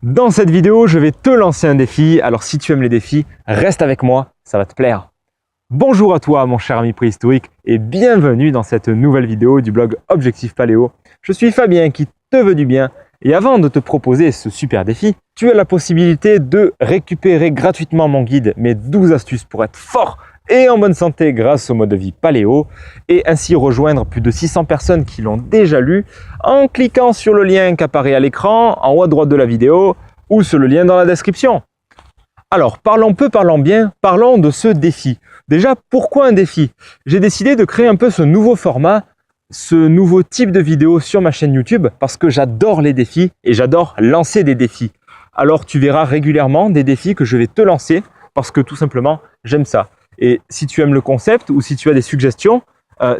Dans cette vidéo, je vais te lancer un défi. Alors si tu aimes les défis, reste avec moi, ça va te plaire. Bonjour à toi mon cher ami préhistorique et bienvenue dans cette nouvelle vidéo du blog Objectif Paléo. Je suis Fabien qui te veut du bien et avant de te proposer ce super défi, tu as la possibilité de récupérer gratuitement mon guide, mes 12 astuces pour être fort et en bonne santé grâce au mode de vie paléo et ainsi rejoindre plus de 600 personnes qui l'ont déjà lu en cliquant sur le lien qui apparaît à l'écran en haut à droite de la vidéo ou sur le lien dans la description. Alors, parlons peu, parlons bien, parlons de ce défi. Déjà, pourquoi un défi? J'ai décidé de créer un peu ce nouveau format, ce nouveau type de vidéo sur ma chaîne YouTube parce que j'adore les défis et j'adore lancer des défis. Alors, tu verras régulièrement des défis que je vais te lancer parce que tout simplement, j'aime ça. Et si tu aimes le concept ou si tu as des suggestions,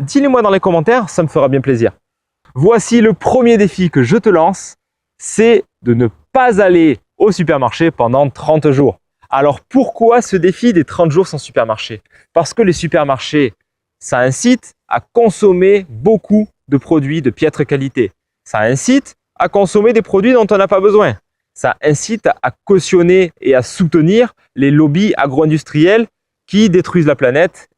dis-les-moi dans les commentaires, ça me fera bien plaisir. Voici le premier défi que je te lance, c'est de ne pas aller au supermarché pendant 30 jours. Alors pourquoi ce défi des 30 jours sans supermarché? Parce que les supermarchés, ça incite à consommer beaucoup de produits de piètre qualité. Ça incite à consommer des produits dont on n'a pas besoin. Ça incite à cautionner et à soutenir les lobbies agro-industriels qui détruisent la planète,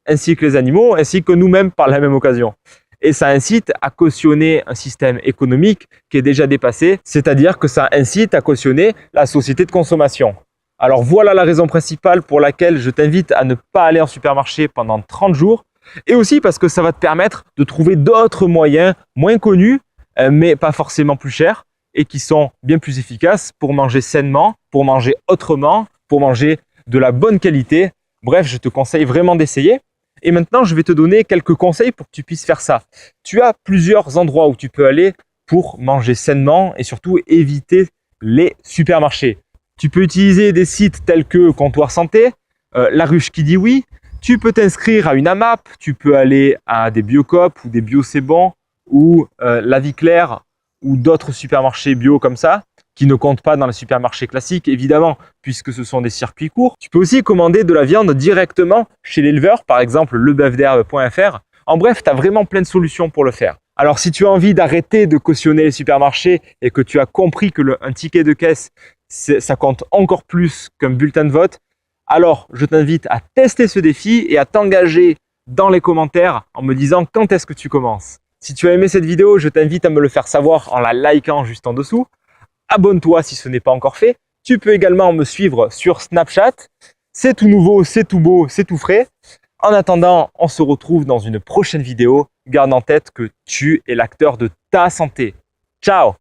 ainsi que les animaux, ainsi que nous-mêmes par la même occasion. Et ça incite à cautionner un système économique qui est déjà dépassé, c'est-à-dire que ça incite à cautionner la société de consommation. Alors voilà la raison principale pour laquelle je t'invite à ne pas aller en supermarché pendant 30 jours, et aussi parce que ça va te permettre de trouver d'autres moyens moins connus, mais pas forcément plus chers, et qui sont bien plus efficaces pour manger sainement, pour manger autrement, pour manger de la bonne qualité. Bref, je te conseille vraiment d'essayer. Et maintenant, je vais te donner quelques conseils pour que tu puisses faire ça. Tu as plusieurs endroits où tu peux aller pour manger sainement et surtout éviter les supermarchés. Tu peux utiliser des sites tels que Comptoir Santé, La Ruche qui dit oui. Tu peux t'inscrire à une AMAP, tu peux aller à des Biocoop ou des Bio C'est Bon ou La Vie Claire ou d'autres supermarchés bio comme ça, qui ne comptent pas dans les supermarchés classiques, évidemment, puisque ce sont des circuits courts. Tu peux aussi commander de la viande directement chez l'éleveur, par exemple lebœufderbe.fr. En bref, tu as vraiment plein de solutions pour le faire. Alors, si tu as envie d'arrêter de cautionner les supermarchés et que tu as compris que un ticket de caisse, ça compte encore plus qu'un bulletin de vote, alors je t'invite à tester ce défi et à t'engager dans les commentaires en me disant quand est-ce que tu commences. Si tu as aimé cette vidéo, je t'invite à me le faire savoir en la likant juste en dessous. Abonne-toi si ce n'est pas encore fait. Tu peux également me suivre sur Snapchat. C'est tout nouveau, c'est tout beau, c'est tout frais. En attendant, on se retrouve dans une prochaine vidéo. Garde en tête que tu es l'acteur de ta santé. Ciao!